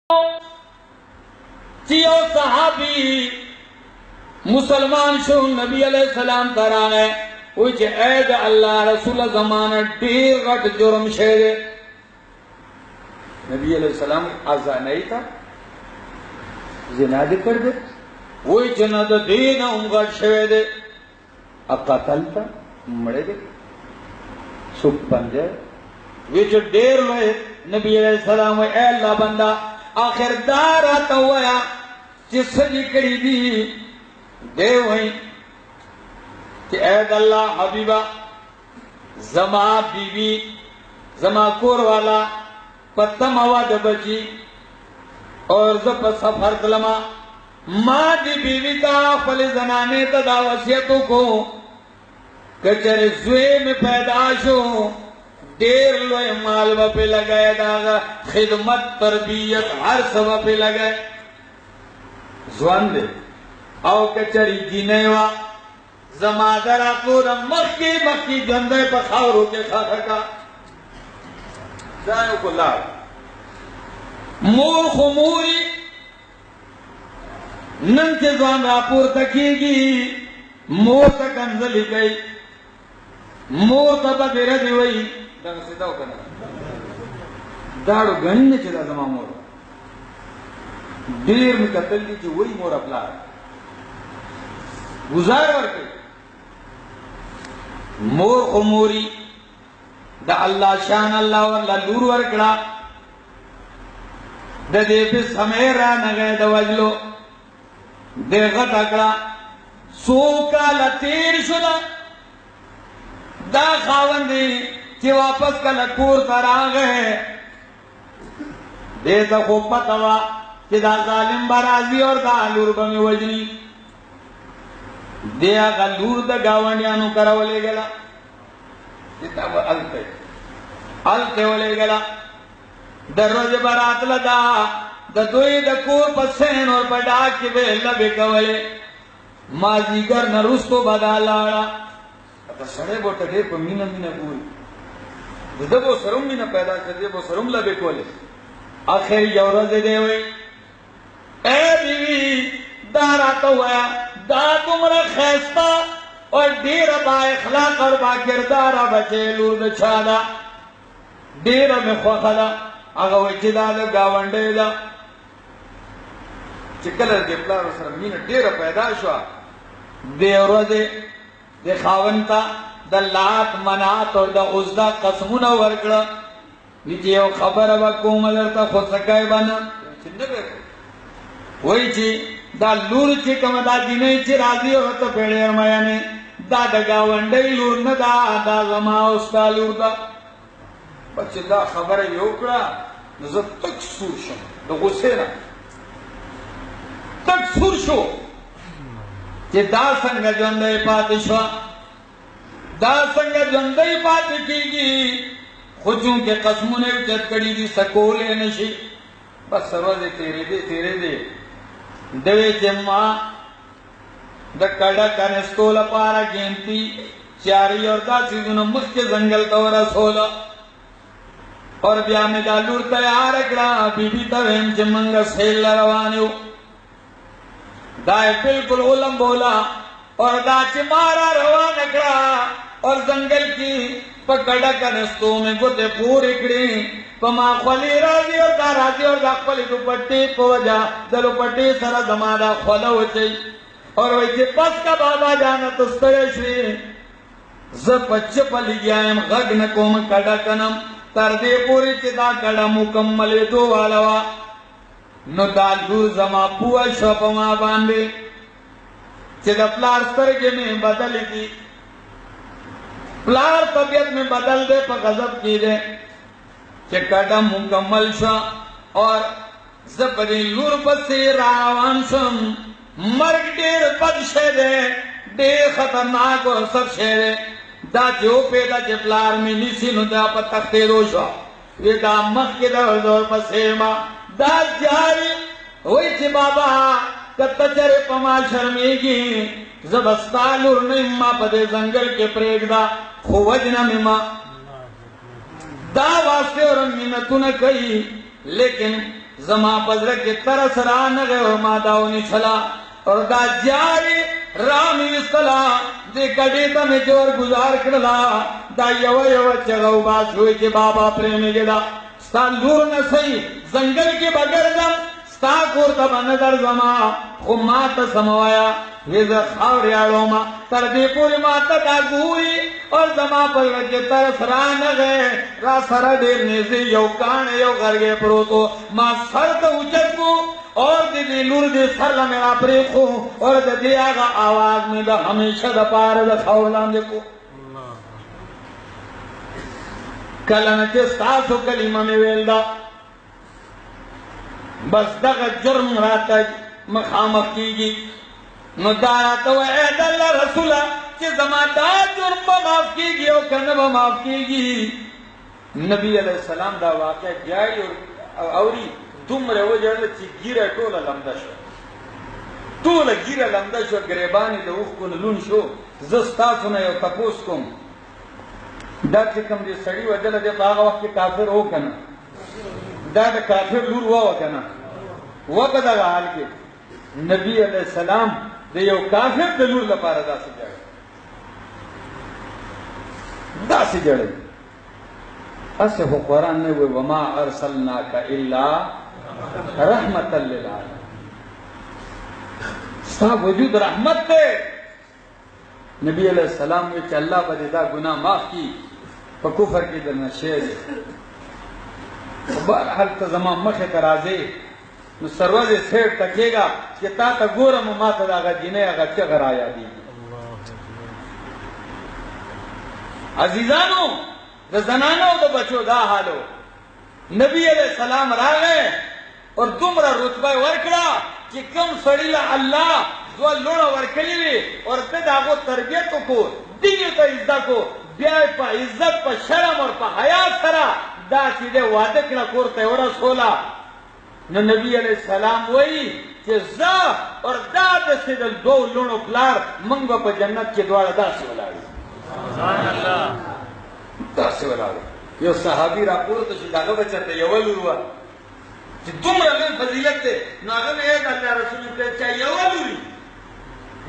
चियो सहाबी मुसलमान शो नबी अलैहि सलाम तरा है उच ऐद अल्लाह रसूल जमाना ढेर गट जुर्म शेरे नबी अलैहि सलाम आजा नहीं था जिनाद कर दे वही जनाद दीन उंगट शेवे दे अकतल था मरे दे सुख पंजे विच ढेर लोए नबी अलैहि सलाम ए अल्लाह बंदा आखिरदार आता हुआ जिसकी कड़ी दी दे वही कि ऐद अल्लाह हबीबा जमा बीवी जमा कोर वाला पत्तम आवाज बची और जब सफर तलमा माँ दी बीवी का फले जनाने तदा वसियतों को कचरे जुए में पैदाश हो देर लोए माल पे लगाए दागा खिदमत तरबियत हर सब पे लगाए जुआन दे आओ कचरी जीनेवा जमादरा को मक्की मक्की गंदे पखाव रोके खा का जाए को लाल मोर खुमूरी नन के जुआन रापुर तकीगी मोर तक अंजलि गई मोर तब बेरा दी वही दाड़ो गणी ने चला जमा मोर देर में कतल दी वही मोर अपला गुजार और के मोर खुमोरी द अल्लाह शान अल्लाह वल्ला लूर वर्कड़ा द दे पे समय रा नगे द वजलो देगत अकड़ा सो का लतेर शुदा दा खावंदी कि वापस का लकूर कर आ गए दे तो खूब पतवा कि दा जालिम बराजी और दा लूर बमी वजनी दिया का लूर द गावंडियानु करावले गेला इतना वो अलते वले गेला दररोज बारात लगा द दोई द कूर पसेन और बड़ा कि वे लबे कवले माजीगर न रुस्तो बदा लाड़ा अब सड़े बोट दे को मीना मीना पूरी दबो सरम मीना पैदा कर दे वो सरम लबे कोले आखिर यौरज दे वही ए बीवी दारा तो हुआ दा तुमरा खैस्ता और देर बा इखलाक और बा किरदारा बचे लूर छादा देर में खोखला आगा वही चिदा द गावंडे दा चिकलर दे प्लार सर मीना देर पैदा शुआ देवरोजे दे खावंता द लात मनात और द उज़्दा कसमुना वर्कड़ा नीचे वो खबर अब कोमलरता खुद सकाए बना वही ची दा लूर ची कमदा दिने ची राजी हो तो पेड़े माया ने दा दगा वंडे लूर न दा जमा उसका लूर दा बच्चे दा खबर योकड़ा नजर तक सूरशो द गुस्से ना तक सूरशो कि दा संग जंदे पातिशवा दा संग जंदे पाति कीगी खुजों के कसमों ने चटकड़ी दी सकोले नशी बस सरवाजे तेरे दे देवे जम्मा द कड़ा कनेस्टोला पारा गेंती चारी और दा सीधुन मुख्य जंगल तवरा सोला और ब्याह में दालूर तैयार अकड़ा बीबी तवें जमंगा सेल रवानियो दाए बिल्कुल उलम बोला और दाच मारा रवान अकड़ा और जंगल की पकड़ा कनेस्तों में गुते पूरी कड़ी पमा खली राजी और दा राजी और दा खली दुपट्टी पोजा दलुपट्टी सारा जमादा खोला होचे और वैसे पस का बाबा जाना तो स्तरे श्री जब बच्चे पली गया हम गग न कोम कड़ा कनम तरदे पूरी चिता कड़ा मुकम्मले दो वालवा नो दालू जमा पुआ शोपमा बांधे चिदा प्लार स्तर में बदल की प्लार तबियत में बदल दे पर गजब की दे चिकड़ा मुकम्मल शा और जबरी लूर बसे रावांशम मर्ग डेर पद शेरे दे खतरनाक और सब शेरे दा जो पेदा चिपलार में निसी नुदा पर तख्ते रोशा वे दा मख के दर पसेमा दा जारी वही ची बाबा कत्तचरे पमा शर्मेगी जबस्तालुर निम्मा पदे जंगल के प्रेगदा खोवजना मिमा दा वास्ते और मिन्नतु न कही लेकिन जमा पजर के तरस रान गए मा दाउनी छला और दा जारी रामी सला दे कडेता में जोर गुजार करला दा यव चगौ बास हुए के बाबा प्रेम गेदा सालूर न सही जंगल के बगैर दम स्ता कोर तब नजर जमा उम्मात समवाया ये खावरियालों मा तर दे पूरी माता का गुई और जमा पर के तरस रान गए रा सर देर ने से यो कान यो करगे प्रोतो मा सर तो उचत को और दे लूर दे सर मेरा प्रेखो और दे आगा आवाज में दा हमेशा द पार द खावलां देखो कलन के सासो कलीमा में वेलदा बस दगा जुर्म राता मखामक कीगी मुदारा तो ऐदल्ला रसूला कि जमादा जुर्म माफ कीगी और कनब माफ कीगी नबी अलैहि सलाम दा वाक़या जाई और औरी तुम रहो जड़ ची गिरा टोला लमदा शो गरीबानी द उफ को लून शो जस्ता सुना यो तपोस को दा के कम दे सड़ी वजल दे बागा वक्त के काफिर हो कना दा काफिर लूर हुआ कना वो बदा हाल के नबी अलैहि सलाम दे यो काफिर दे लूर लपारा दा से जड़े असे हो कुरान में वो वमा अरसलनाका इल्ला रहमतल लिल आलमीन सा वजूद रहमत थे नबी अलैहि सलाम ने अल्लाह बदेदा गुनाह माफ की पर कुफर की दरना शेर बहरहाल तो जमा मखे तराजे न सरवजे सेठ तकेगा कि ता गोरम माता दागा जिने आगा चगर आया दी अजीजानो द जनानो द बचो दा हालो नबी अलैहि सलाम रा गए और तुमरा रुतबा वर्कड़ा कि कम सड़ीला अल्लाह जो लोड़ा वर्कली और तदागो तरबियत को दिगे तो इज्जत को ब्याह पर इज्जत पर शर्म और पर हया सरा दा सीधे वादे कड़ा कोरते और सोला न नबी अलैहि सलाम वही कि जा और दाद से दो लोणो प्लार मंगवा पर जन्नत के द्वार दास वलाड़ी सुभान अल्लाह दास वलाड़ी यो सहाबी रापुर तो शिदागा बचते यवल हुआ कि तुम रले फजीलत थे नागन एक अल्लाह रसूल के क्या यवलुरी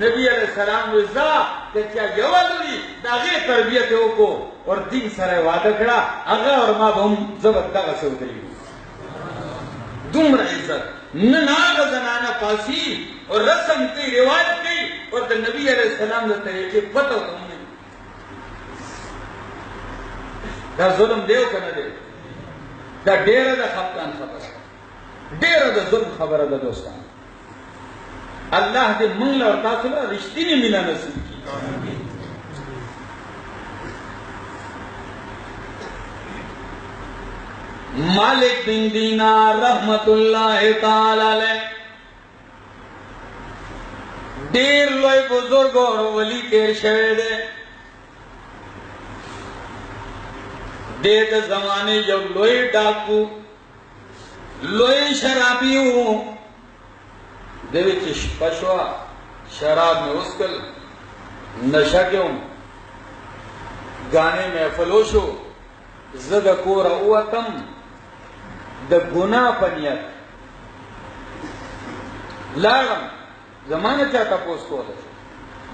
नबी अलैहि सलाम रजा के क्या यवलुरी दागे तरबियत को और दिन सरे वादा करा अगा और मां हम जबरदस्त से उतरी दुमरा इज्जत न नाग जनाना पासी और रस्म की रिवाज की और द नबी अलैहि सलाम ने तरीके पता तुमने दा जुल्म देव कने दे दा डेरा दा खपतान खबर डेरा दा जुल्म खबर दा दोस्तान अल्लाह दे मंगला और तासला रिश्ती ने मिला नसीब की मालिक बिन दीनार रहमतुल्लाह ताला अलैह देर लोय बुजुर्ग और वली तेर शवे दे जमाने जब लोई डाकू लोई शराबी हूं देवी पशुआ शराब में उसकल नशा क्यों गाने में फलोशो जद को रउतम द गुना पनियत लागम जमाने चाहता पोस्ट को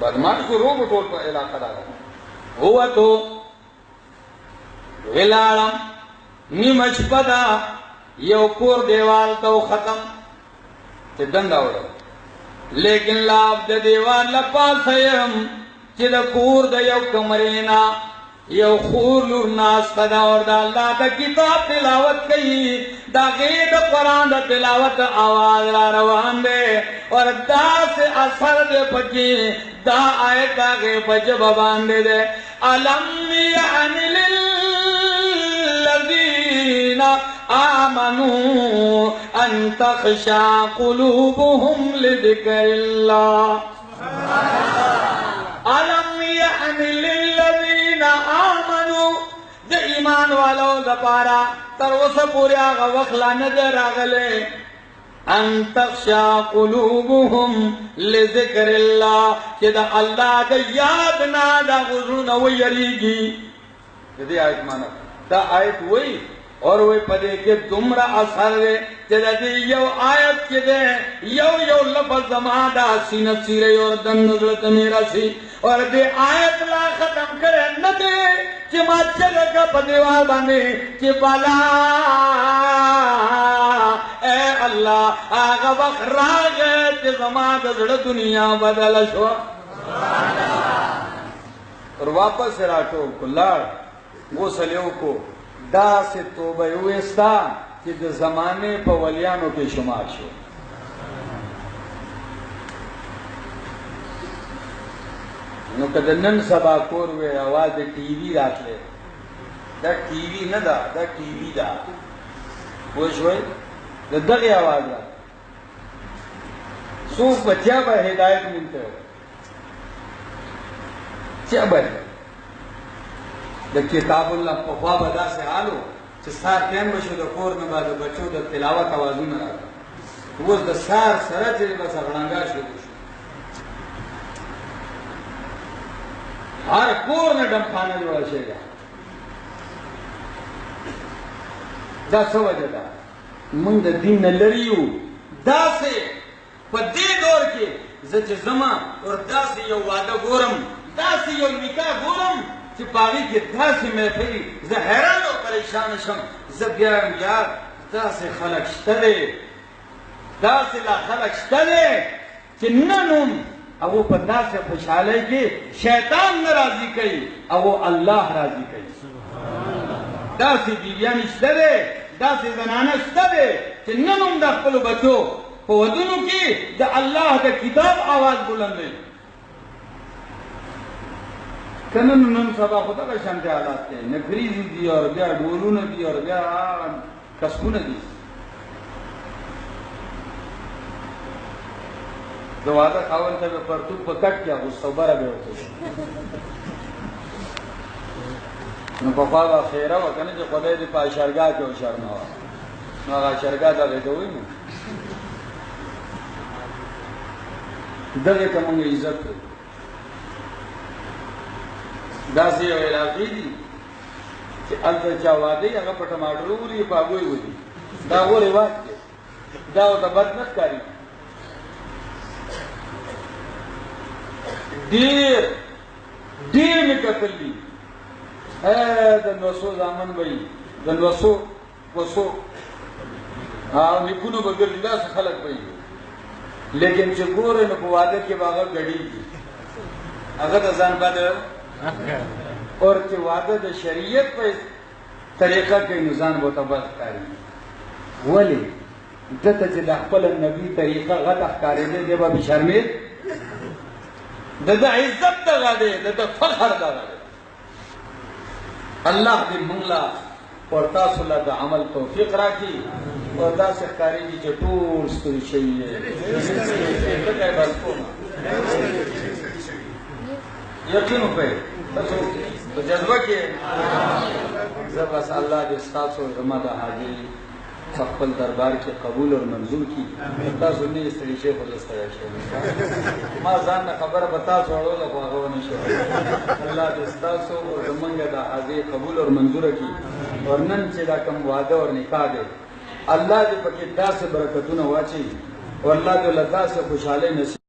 बदमाश को रोग टोल पर इलाका लगा हुआ तो विलाड़म निमच पदा यो कोर देवाल तो खत्म ते दंगा उड़ो लेकिन लाभ द देवाल लपा सयम चिद कूर द यो कमरेना यो खूर लूर नास पदा और दा अल्लाह दा किताब तिलावत कई दा गीत कुरान दा तिलावत आवाज ला रवान दे और दा से असर दे पची दा आयत दा के बज बबान दे अलम यानिल आमनू अन तखशा कुलूबुहुम लिज़िक्रिल्लाह अलम यानि लिल्लज़ीना आमनू द ईमान वालों दपारा तरवस पूरा वखला नजर आगले अन तखशा कुलूबुहुम लिज़िक्रिल्लाह कि द अल्लाह द याद ना दा गुज़रू न वयरीगी यदि आयत माना दा आयत वही और वे पदे के दुमरा असर वे जदे यो आयत के दे यो लफ्ज जमादा सीन सिरे और दन नजरत मेरा सी और दे आयत ला खत्म करे न दे कि माचर का पदेवा बने कि बाला ए अल्लाह आगा वक्त राग कि जमाद दुनिया बदल शो और वापस राटो को लाड़ वो सलियों को दा से तोबा हुएस्ता कि जमाने पर वलियानों के शुमार शो नो कदनन सबा कोर वे आवाज टीवी रातले दा टीवी न दा टीवी दा वो शोय द दगे आवाज रा सो बच्चा बा हिदायत मिलते हो क्या बन द किताबुल्लाह पवा बदा से हालो چې سار ټیم بشو د کور نه بعد بچو د تلاوت आवाजونه راغله اوس د سار سره چې بس غړنګا شروع شو هر کور نه ډمخانه جوړ شي دا څه وجه ده موږ د دین نه لریو داسې په دې دور کې زه چې زما اور داسې یو واده ګورم داسې یو نکاح ګورم چې باغی کې داسې محفل زه حیران او پریشان شم زه بیا یار داسې خلک شته دی داسې لا خلک شته دی چې نن هم هغه په داسې خوشحالۍ کې شیطان نه راضي کوي او الله راضي کوي داسې بیبیان شته دی داسې زنانه شته دی چې نن هم د خپلو بچو په ودونو کې د الله د کتاب آواز بلندوي کنن نن سبا خدا کا شانته حالات ته نفریزی دی اور بیا ډولونه دی اور بیا کسبونه دي دواده خاون ته پرتو پکټ کیا او صبره به وته نو په پاوا خیره وکنه چې خدای دې په شرګا کې او شرما نو هغه شرګا ته دوی نو دغه کومه عزت داسې یو علاقې دي چې هلته چا واده یې هغه په ټماټرو ولي په هغوی ولي دا هغو رواج دی دا ورته بد نه ښکاري ډېر ډېر مې کتل دي د نوسو زامن به وي د نوسو وسو او نیکونو به ګرځي داسې خلک به وي لیکن چې ګورې نو په واده کې به هغه ګډېږي هغه د ځان بد اور چې واده د شریعت په طریقه کې نظام متبد کاری ولی دته چې د خپل نبی طریقه غټ ښکارېدې دی به شرمېد د عزت دغه دی د فخر دغه دی الله دې موږ له اور تاسو له د عمل توفیق راکړي او داسې ښکارېږي چې ټول ستړي شوي دی بس کومه یقین وکړئ تاسو په جذبه کې زه بس الله دې ستاسو زما د حاجي خپل دربار کې قبول او منظور کړي تاسو نه ستړي شئ خو ستړي شئ ما ځان نه خبره به تاسو اورول خو هغه ونه شو الله دې ستاسو او زمونږ د حاجي قبول او منظور کړي او نن چې دا کوم واده او نکاح دی الله دې پکې داسې برکتونه واچي او الله دې له داسې خوشحالۍ نصیب